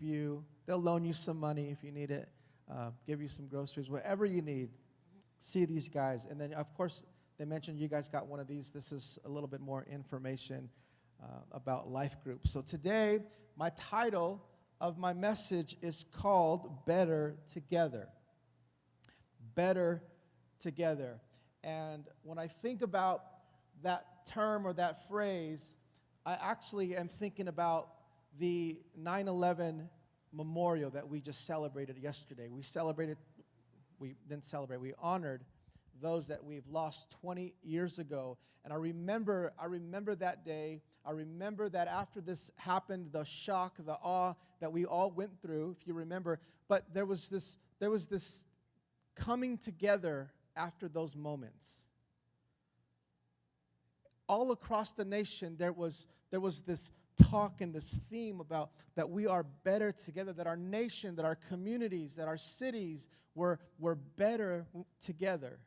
you. They'll loan you some money if you need it, give you some groceries, whatever you need. See these guys. And then, of course, they mentioned you guys got one of these. This is a little bit more information about life groups. So today, my title of my message is called Better Together. Better Together. And when I think about that term or that phrase, I actually am thinking about the 9/11 memorial that we just celebrated yesterday. We honored those that we've lost 20 years ago. And I remember that day. I remember that after this happened, the shock, the awe that we all went through, if you remember. But there was this coming together after those moments. All across the nation, there was this talk and this theme about that we are better together, that our nation, that our communities, that our cities were better together.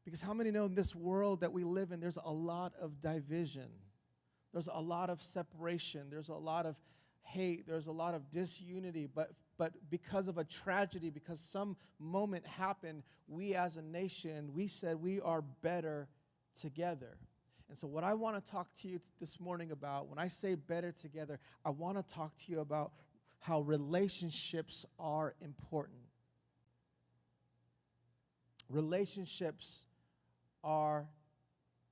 Because how many know in this world that we live in, there's a lot of division. There's a lot of separation. There's a lot of hate. There's a lot of disunity. But because of a tragedy, because some moment happened, we as a nation, we said we are better together. And so what I want to talk to you this morning about, when I say better together, I want to talk to you about how relationships are important. Relationships are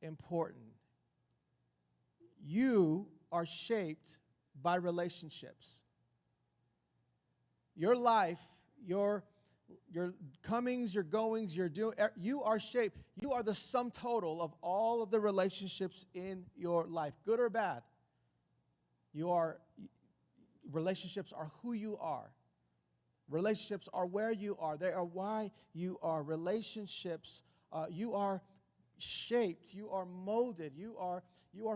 important. You are shaped by relationships. Your life, your comings, your goings, you are shaped. You are the sum total of all of the relationships in your life, good or bad. Relationships are who you are. Relationships are where you are. They are why you are. Relationships, you are shaped. You are molded. You are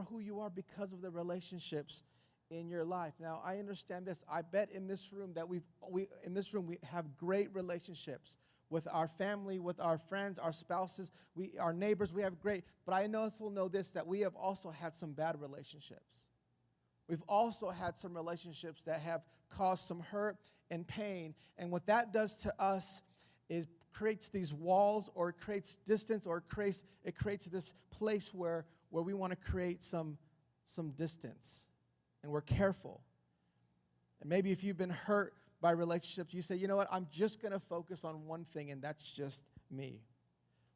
who you are because of the relationships in your life. Now, I understand this. I bet in this room that we have great relationships with our family, with our friends, our spouses, our neighbors. We have great. But I also know this, that we have also had some bad relationships. We've also had some relationships that have caused some hurt and pain. And what that does to us is creates these walls, or it creates distance, or it creates this place where we want to create some distance. And we're careful. And maybe if you've been hurt by relationships, you say, you know what, I'm just going to focus on one thing, and that's just me.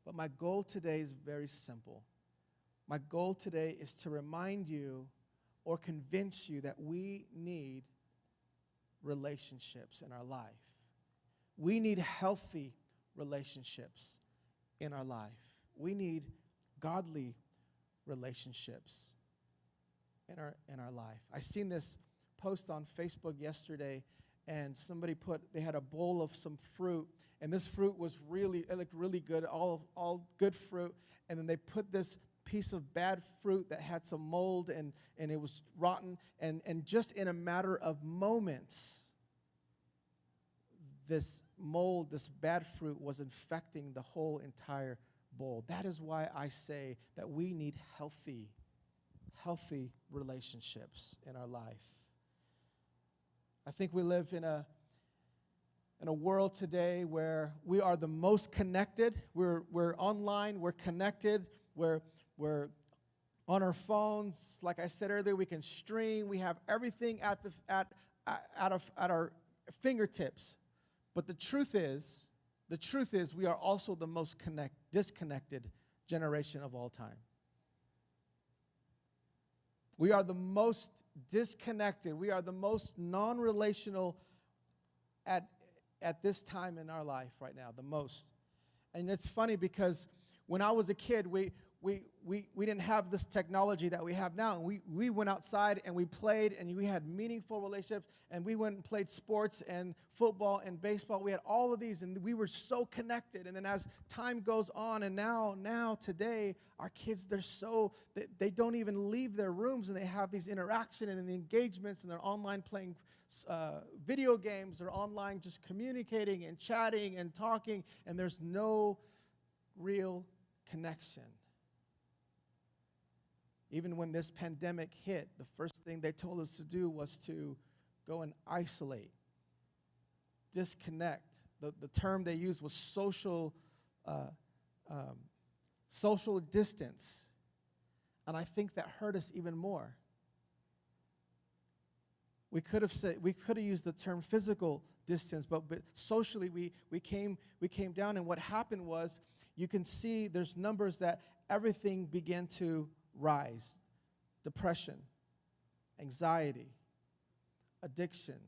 But my goal today is very simple. My goal today is to remind you or convince you that we need relationships in our life. We need healthy relationships in our life. We need godly relationships in our life. I seen this post on Facebook yesterday, and somebody they had a bowl of some fruit, and this fruit it looked really good, all good fruit, and then they put this piece of bad fruit that had some mold and it was rotten, and just in a matter of moments, this mold, this bad fruit was infecting the whole entire bowl. That is why I say that we need healthy relationships in our life. I think we live in a world today where we are the most connected. We're online, we're connected, we're on our phones. Like I said earlier, we can stream. We have everything at our fingertips. But the truth is we are also the most disconnected generation of all time. We are the most disconnected. We are the most non-relational at this time in our life right now, the most. And it's funny because when I was a kid, we didn't have this technology that we have now. And we went outside and we played, and we had meaningful relationships, and we went and played sports and football and baseball. We had all of these, and we were so connected. And then as time goes on, and now today, our kids, they don't even leave their rooms, and they have these interactions and the engagements, and they're online playing video games. They're online just communicating and chatting and talking, and there's no real connection. Even when this pandemic hit, the first thing they told us to do was to go and isolate, disconnect. The term they used was social distance. And I think that hurt us even more. We could have used the term physical distance, but socially we came down, and what happened was, you can see there's numbers that everything began to rise. Depression, anxiety, addiction,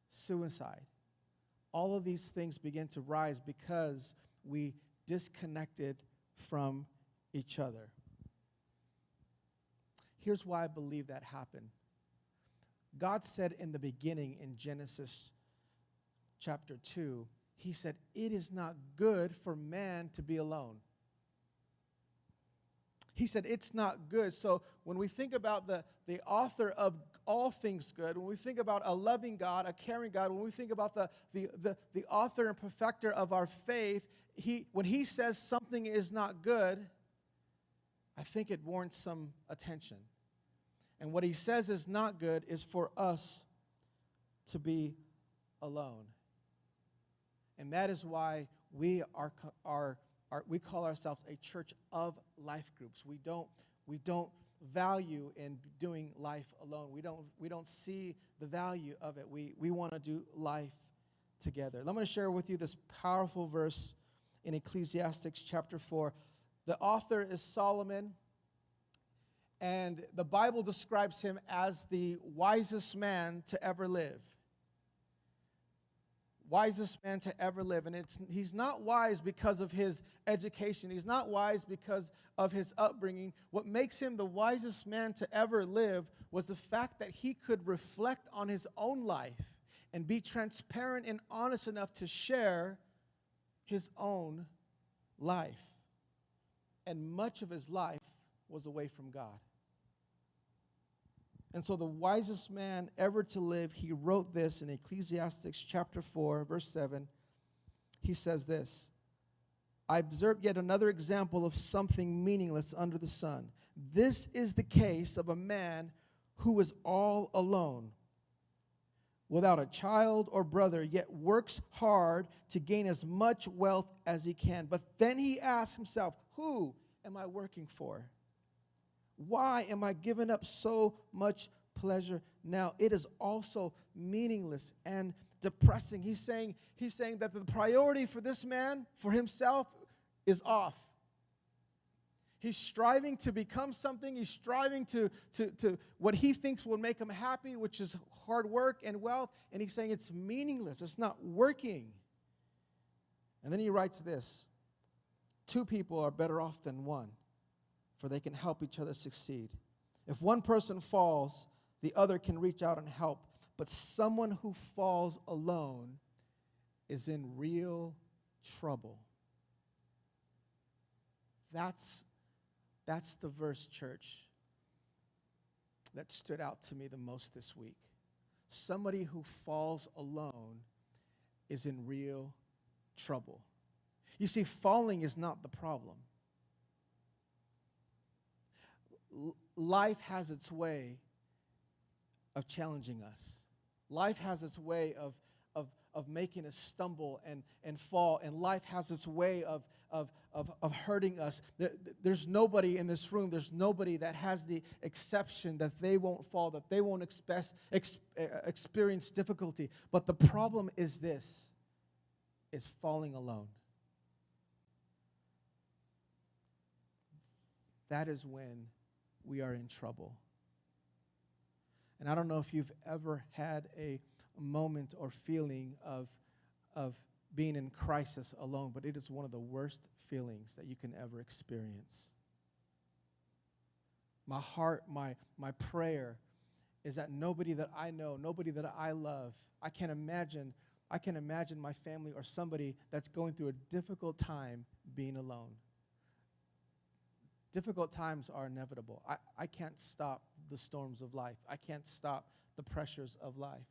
suicide. All of these things began to rise because we disconnected from each other. Here's why I believe that happened. God said in the beginning in Genesis chapter 2, he said, it is not good for man to be alone. He said it's not good. So when we think about the author of all things good, when we think about a loving God, a caring God, when we think about the author and perfecter of our faith, when he says something is not good, I think it warrants some attention. And what he says is not good is for us to be alone. And that is why we call ourselves a church of life groups. We don't value in doing life alone. We don't see the value of it. We want to do life together. I'm going to share with you this powerful verse in Ecclesiastes chapter 4. The author is Solomon, and the Bible describes him as the wisest man to ever live. Wisest man to ever live. And he's not wise because of his education. He's not wise because of his upbringing. What makes him the wisest man to ever live was the fact that he could reflect on his own life and be transparent and honest enough to share his own life. And much of his life was away from God. And so the wisest man ever to live, he wrote this in Ecclesiastes chapter 4, verse 7. He says this, I observed yet another example of something meaningless under the sun. This is the case of a man who is all alone, without a child or brother, yet works hard to gain as much wealth as he can. But then he asks himself, who am I working for? Why am I giving up so much pleasure now? It is also meaningless and depressing. He's saying that the priority for this man, for himself, is off. He's striving to become something. He's striving to what he thinks will make him happy, which is hard work and wealth. And he's saying it's meaningless. It's not working. And then he writes this, 2 people are better off than one, for they can help each other succeed. If one person falls, the other can reach out and help. But someone who falls alone is in real trouble. That's the verse, church, that stood out to me the most this week. Somebody who falls alone is in real trouble. You see, falling is not the problem. Life has its way of challenging us. Life has its way of making us stumble and fall. And life has its way of hurting us. There's nobody in this room, there's nobody that has the exception that they won't fall, that they won't experience difficulty. But the problem is this, is falling alone. That is when we are in trouble. And I don't know if you've ever had a moment or feeling of being in crisis alone, but it is one of the worst feelings that you can ever experience. My heart, my prayer is that nobody that I know, nobody that I love, I can imagine my family or somebody that's going through a difficult time being alone. Difficult times are inevitable. I can't stop the storms of life. I can't stop the pressures of life.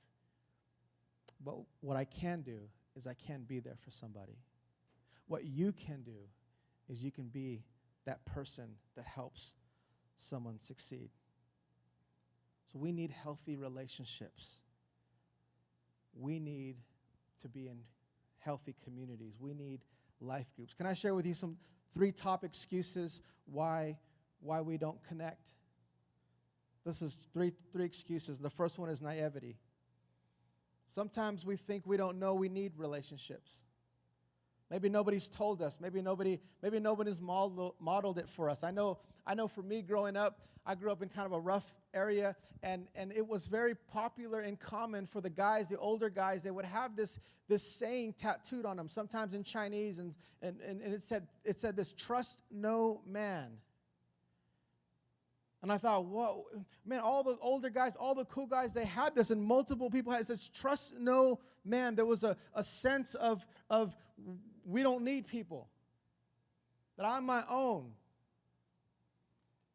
But what I can do is I can be there for somebody. What you can do is you can be that person that helps someone succeed. So we need healthy relationships. we need to be in healthy communities. We need life groups. Can I share with you some 3 top excuses why we don't connect? This is three excuses. The first one is naivety. Sometimes we think we don't know we need relationships. Maybe nobody's told us. Maybe nobody's modeled it for us. I know for me growing up, I grew up in kind of a rough area, and it was very popular and common for the guys, the older guys, they would have this saying tattooed on them, sometimes in Chinese, and it said this, trust no man. And I thought, whoa, man, all the older guys, all the cool guys, they had this, and multiple people had it. It says, trust no man. There was a sense of we don't need people, that I'm my own.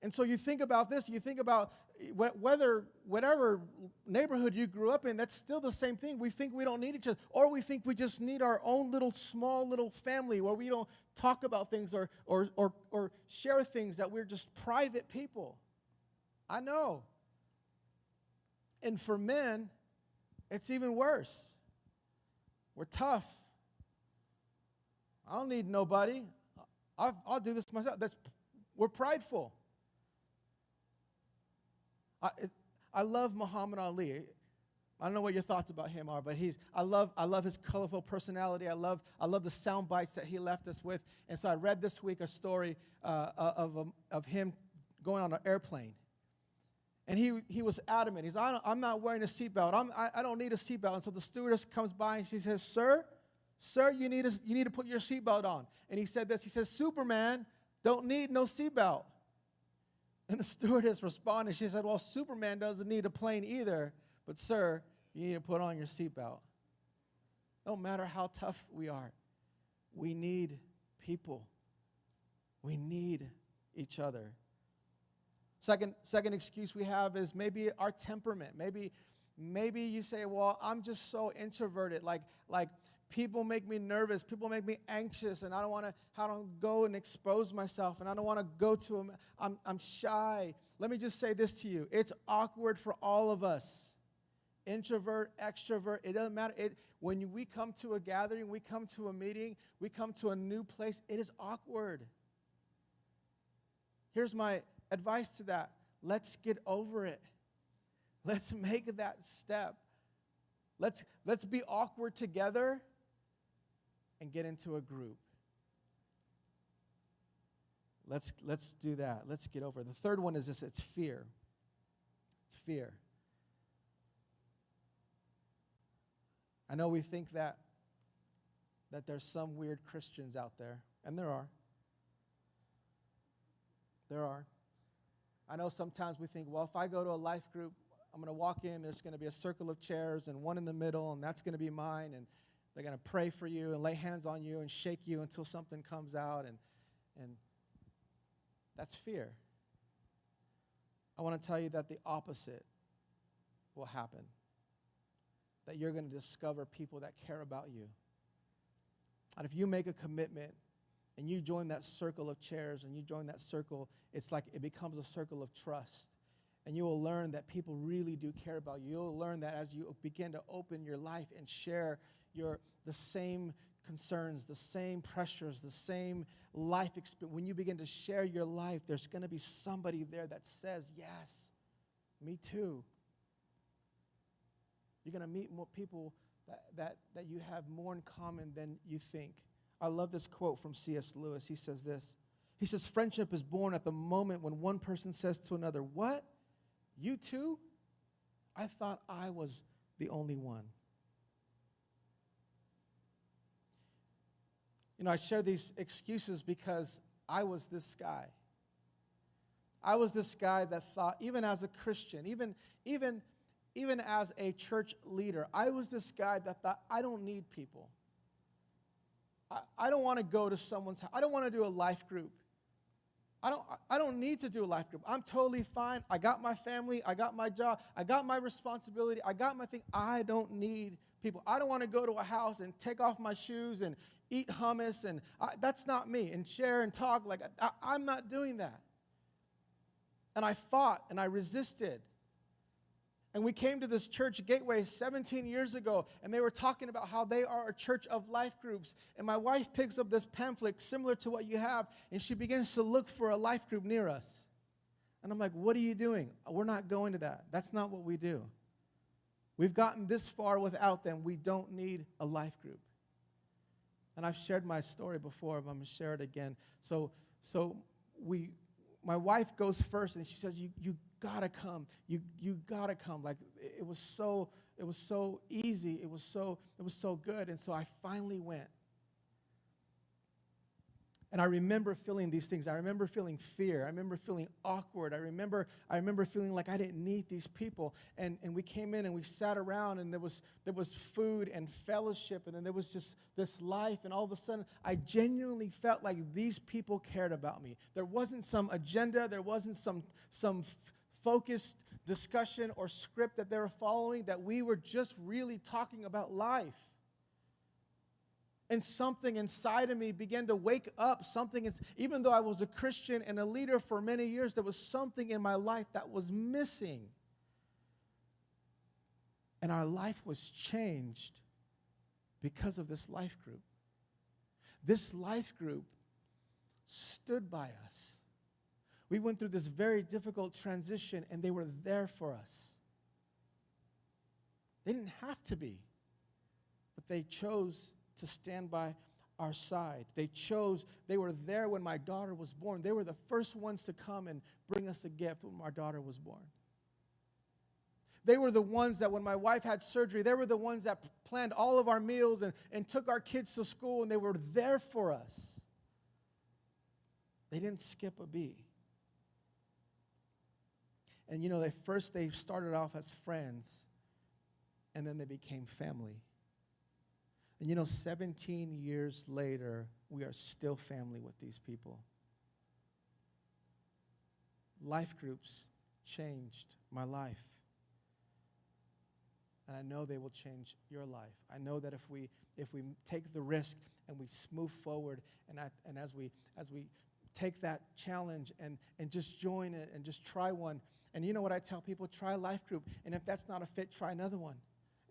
And so you think about this, you think about whatever neighborhood you grew up in, that's still the same thing. We think we don't need each other, or we think we just need our own small little family where we don't talk about things or share things, that we're just private people. I know. And for men, it's even worse. We're tough. I don't need nobody. I'll do this myself. We're prideful. I love Muhammad Ali. I don't know what your thoughts about him are, but I love his colorful personality. I love the sound bites that he left us with. And so I read this week a story of him going on an airplane. And he was adamant. He's, I'm not wearing a seatbelt. I don't need a seatbelt. And so the stewardess comes by and she says, Sir, you need to put your seatbelt on. And he said this. He says, Superman don't need no seatbelt. And the stewardess responded. She said, well, Superman doesn't need a plane either. But, sir, you need to put on your seatbelt. No matter how tough we are, we need people. We need each other. Second excuse we have is maybe our temperament. Maybe you say, well, I'm just so introverted. Like people make me nervous. People make me anxious, and I don't go and expose myself, and I don't want to go to them. I'm shy. Let me just say this to you. It's awkward for all of us. Introvert, extrovert, it doesn't matter. When we come to a gathering, we come to a meeting, we come to a new place, it is awkward. Here's my advice to that. Let's get over it. Let's make that step. Let's be awkward together and get into a group. Let's do that. Let's get over it. The third one is this. It's fear. It's fear. I know we think that there's some weird Christians out there, and there are. There are. I know sometimes we think, well, if I go to a life group, I'm going to walk in, there's going to be a circle of chairs and one in the middle, and that's going to be mine, and they're going to pray for you and lay hands on you and shake you until something comes out, and that's fear. I want to tell you that the opposite will happen, that you're going to discover people that care about you. And if you make a commitment and you join that circle of chairs and you join that circle, it's like it becomes a circle of trust. And you will learn that people really do care about you. You'll learn that as you begin to open your life and share the same concerns, the same pressures, the same life experience. When you begin to share your life, there's going to be somebody there that says, yes, me too. You're going to meet more people that you have more in common than you think. I love this quote from C.S. Lewis. He says this. He says, friendship is born at the moment when one person says to another, what? You too? I thought I was the only one. You know, I share these excuses because I was this guy. I was this guy that thought, even as a Christian, even as a church leader, I was this guy that thought, I don't need people. I don't want to go to someone's house. I don't want to do a life group. I don't need to do a life group. I'm totally fine. I got my family. I got my job. I got my responsibility. I got my thing. I don't need people. I don't want to go to a house and take off my shoes and eat hummus. And that's not me. And share and talk. I'm not doing that. And I fought and I resisted. And we came to this church, Gateway, 17 years ago, and they were talking about how they are a church of life groups. And my wife picks up this pamphlet similar to what you have, and she begins to look for a life group near us. And I'm like, what are you doing? We're not going to that. That's not what we do. We've gotten this far without them. We don't need a life group. And I've shared my story before, but I'm going to share it again. So my wife goes first, and she says, you gotta come. You gotta come. Like it was so easy. It was so good. And so I finally went. And I remember feeling these things. I remember feeling fear. I remember feeling awkward. I remember feeling like I didn't need these people. And we came in and we sat around, and there was food and fellowship, and then there was just this life. And all of a sudden, I genuinely felt like these people cared about me. There wasn't some agenda. There wasn't some focused discussion or script that they were following, that we were just really talking about life. And something inside of me began to wake up. Even though I was a Christian and a leader for many years, there was something in my life that was missing. And our life was changed because of this life group. This life group stood by us. We went through this very difficult transition, and they were there for us. They didn't have to be, but they chose to stand by our side. They were there when my daughter was born. They were the first ones to come and bring us a gift when our daughter was born. They were the ones that when my wife had surgery, they were the ones that planned all of our meals and took our kids to school, and they were there for us. They didn't skip a beat. And they started off as friends, and then they became family. And 17 years later, we are still family with these people. Life groups changed my life. And I know they will change your life. I know that if we take the risk and we move forward, and as we take that challenge and just join it and just try one. And you know what I tell people? Try a life group. And if that's not a fit, try another one.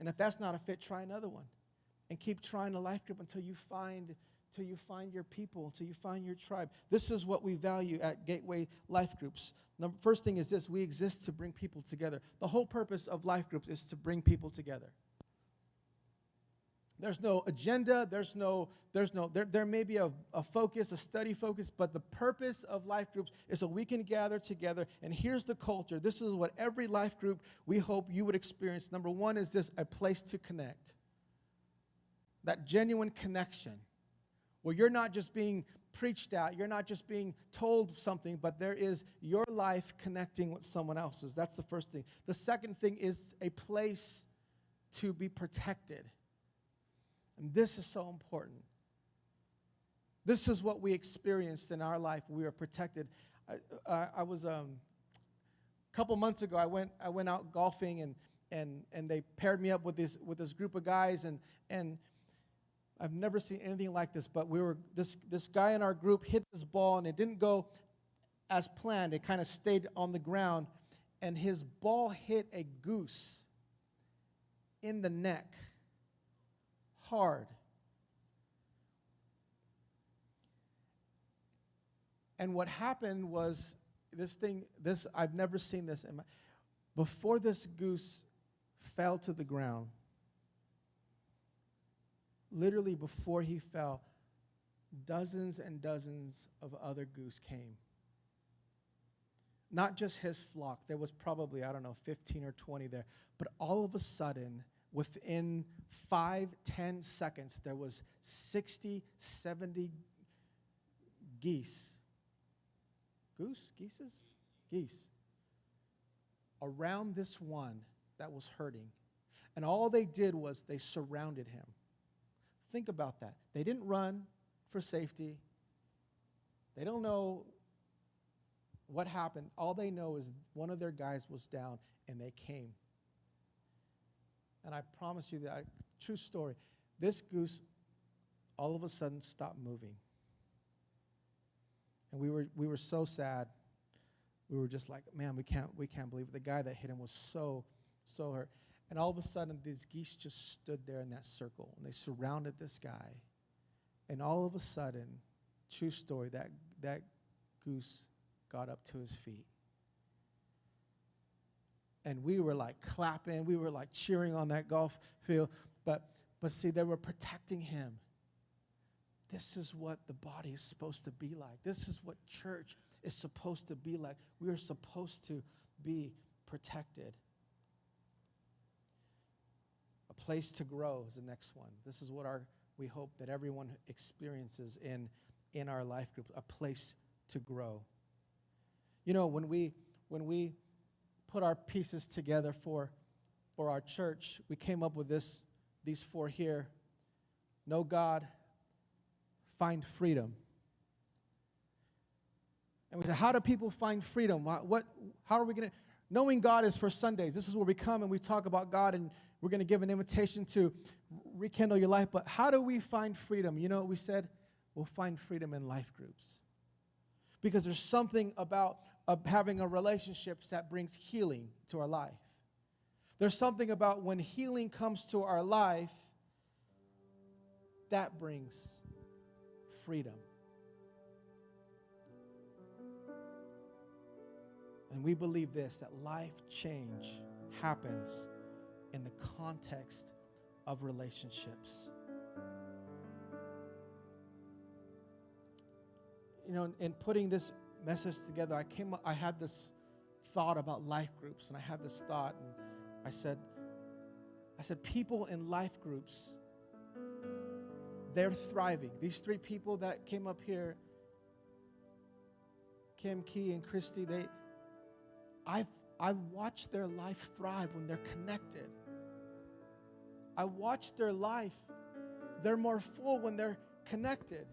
And if that's not a fit, try another one. And keep trying a life group until you find your people, until you find your tribe. This is what we value at Gateway Life Groups. First thing is this: we exist to bring people together. The whole purpose of life groups is to bring people together. There's no agenda. There may be a focus, a study focus, but the purpose of life groups is so we can gather together. And here's the culture. This is what every life group we hope you would experience. Number one is this: a place to connect. That genuine connection where you're not just being preached at, you're not just being told something, but there is your life connecting with someone else's. That's the first thing. The second thing is a place to be protected. And this is so important. This is what we experienced in our life. We were protected. I was a couple months ago. I went out golfing, and they paired me up with this group of guys, and I've never seen anything like this. But this guy in our group hit this ball, and it didn't go as planned. It kind of stayed on the ground, and his ball hit a goose in the neck. Hard. And what happened was I've never seen this before this goose fell to the ground. Literally before he fell, dozens and dozens of other goose came. Not just his flock. There was probably, 15 or 20 there. But all of a sudden, within 5-10 seconds, there was 60, 70 geese. Geese. Around this one that was hurting. And all they did was they surrounded him. Think about that. They didn't run for safety. They don't know what happened. All they know is one of their guys was down, and they came. And I promise you that, true story, this goose all of a sudden stopped moving. And we were so sad. We were just like, man, we can't believe it. The guy that hit him was so So hurt. And all of a sudden, these geese just stood there in that circle, and they surrounded this guy. And all of a sudden, true story, that goose got up to his feet. And we were like clapping, we were like cheering on that golf field. But see, they were protecting him. This is what the body is supposed to be like. This is what church is supposed to be like. We are supposed to be protected. A place to grow is the next one. This is what we hope that everyone experiences in our life group, a place to grow. You know, when we put our pieces together for our church, we came up with these 4 here. Know God, find freedom. And we said, how do people find freedom? How are we going to? Knowing God is for Sundays. This is where we come and we talk about God, and we're going to give an invitation to rekindle your life. But how do we find freedom? You know what we said? We'll find freedom in life groups. Because there's something about having a relationship that brings healing to our life. There's something about when healing comes to our life, that brings freedom. And we believe this, that life change happens in the context of relationships. You know, in putting this message together, I had this thought about life groups, and I had this thought, and I said, people in life groups, they're thriving. These 3 people that came up here, Kim, Key, and Christy, I've watched their life thrive when they're connected. I watched their life. They're more full when they're connected.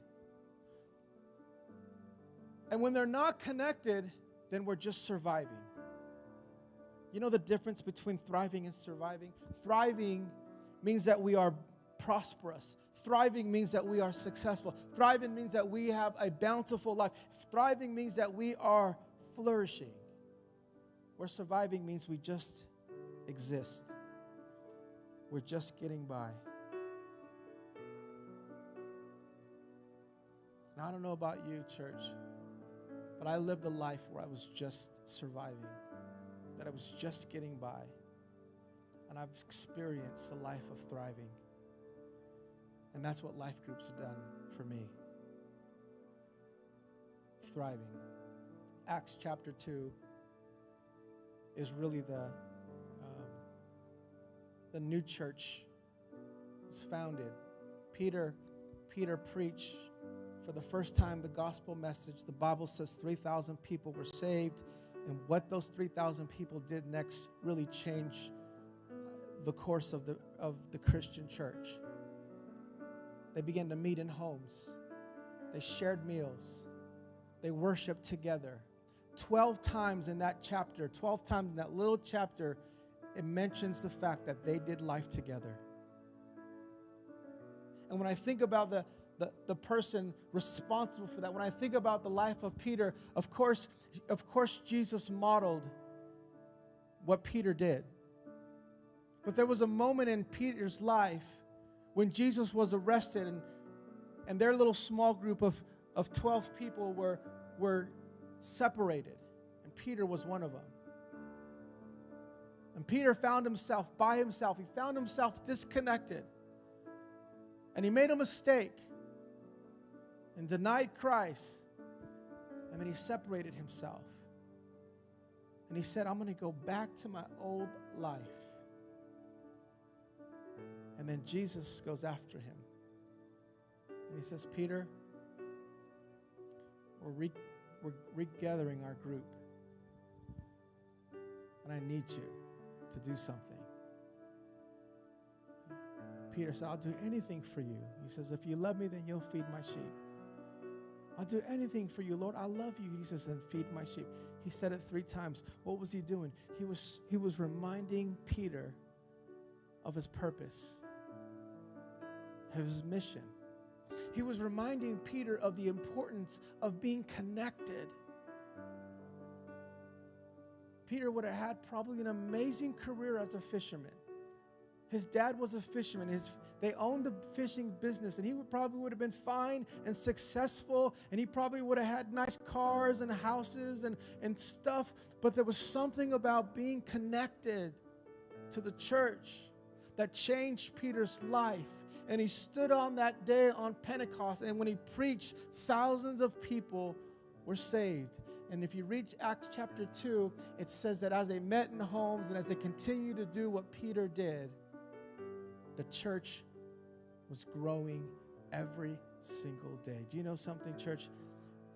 And when they're not connected, then we're just surviving. You know the difference between thriving and surviving? Thriving means that we are prosperous. Thriving means that we are successful. Thriving means that we have a bountiful life. Thriving means that we are flourishing. Where surviving means we just exist. We're just getting by. And I don't know about you, church, but I lived a life where I was just surviving, that I was just getting by. And I've experienced a life of thriving. And that's what life groups have done for me. Thriving. Acts chapter 2 is really the new church was founded. Peter preached for the first time the gospel message. The Bible says 3,000 people were saved, and what those 3,000 people did next really changed the course of the Christian church. They began to meet in homes. They shared meals. They worshiped together. 12 times in that chapter, 12 times in that little chapter, it mentions the fact that they did life together. And when I think about the person responsible for that, when I think about the life of Peter, of course Jesus modeled what Peter did. But there was a moment in Peter's life when Jesus was arrested, and their little small group of 12 people were separated, and Peter was one of them. And Peter found himself by himself. He found himself disconnected. And he made a mistake and denied Christ. And then he separated himself. And he said, I'm going to go back to my old life. And then Jesus goes after him. And he says, Peter, we're regathering our group. And I need you to do something. Peter said, I'll do anything for you. He says, if you love me, then you'll feed my sheep. I'll do anything for you, Lord. I love you. He says, then feed my sheep. He said it 3 times. What was he doing? He was reminding Peter of his purpose, of his mission. He was reminding Peter of the importance of being connected. Peter would have had probably an amazing career as a fisherman. His dad was a fisherman. They owned a fishing business, and he probably would have been fine and successful, and he probably would have had nice cars and houses and stuff. But there was something about being connected to the church that changed Peter's life. And he stood on that day on Pentecost, and when he preached, thousands of people were saved. And if you read Acts chapter 2, it says that as they met in homes and as they continued to do what Peter did, the church was growing every single day. Do you know something, church?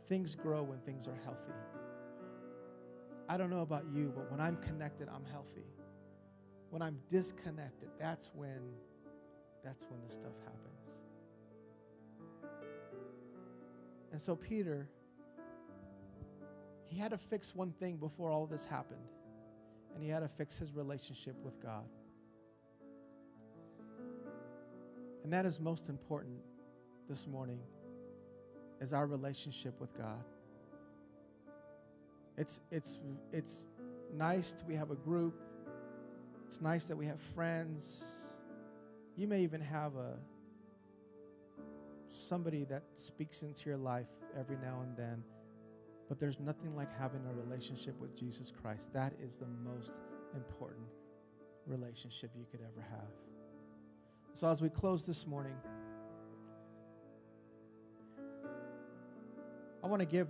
Things grow when things are healthy. I don't know about you, but when I'm connected, I'm healthy. When I'm disconnected, that's when the stuff happens. And so Peter, he had to fix one thing before all this happened, and he had to fix his relationship with God. And that is most important this morning, is our relationship with God. It's nice that we have a group. It's nice that we have friends. You may even have somebody that speaks into your life every now and then. But there's nothing like having a relationship with Jesus Christ. That is the most important relationship you could ever have. So as we close this morning, I want to give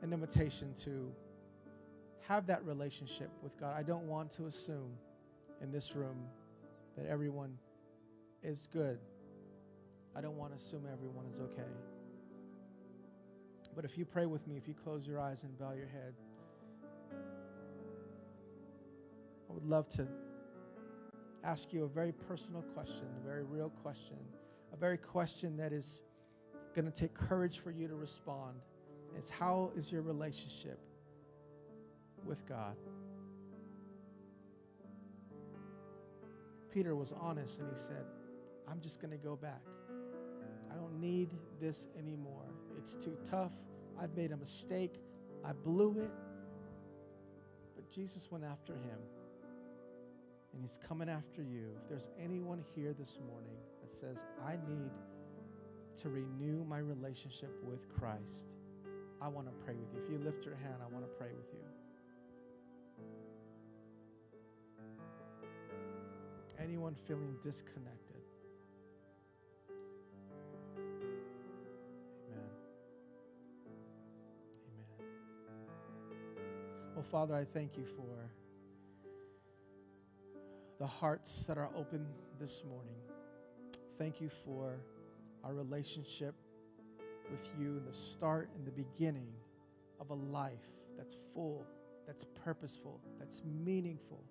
an invitation to have that relationship with God. I don't want to assume in this room that everyone is good. I don't want to assume everyone is okay. But if you pray with me, if you close your eyes and bow your head, I would love to ask you a very personal question, a very real question, a very question that is going to take courage for you to respond. It's, how is your relationship with God? Peter was honest and he said, I'm just going to go back. I don't need this anymore. It's too tough. I've made a mistake. I blew it. But Jesus went after him. And he's coming after you. If there's anyone here this morning that says, I need to renew my relationship with Christ, I want to pray with you. If you lift your hand, I want to pray with you. Anyone feeling disconnected? Amen. Amen. Well, Father, I thank you for the hearts that are open this morning. Thank you for our relationship with you in the start and the beginning of a life that's full, that's purposeful, that's meaningful.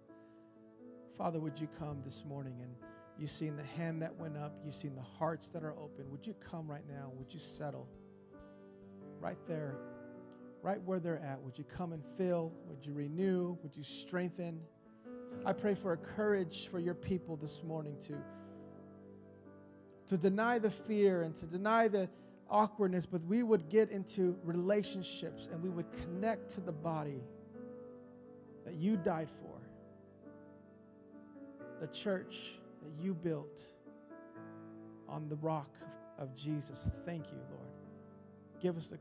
Father, would you come this morning, and you've seen the hand that went up, you've seen the hearts that are open. Would you come right now? Would you settle right there, right where they're at? Would you come and fill? Would you renew? Would you strengthen? I pray for a courage for your people this morning to deny the fear and to deny the awkwardness, but we would get into relationships and we would connect to the body that you died for, the church that you built on the rock of Jesus. Thank you, Lord. Give us the courage.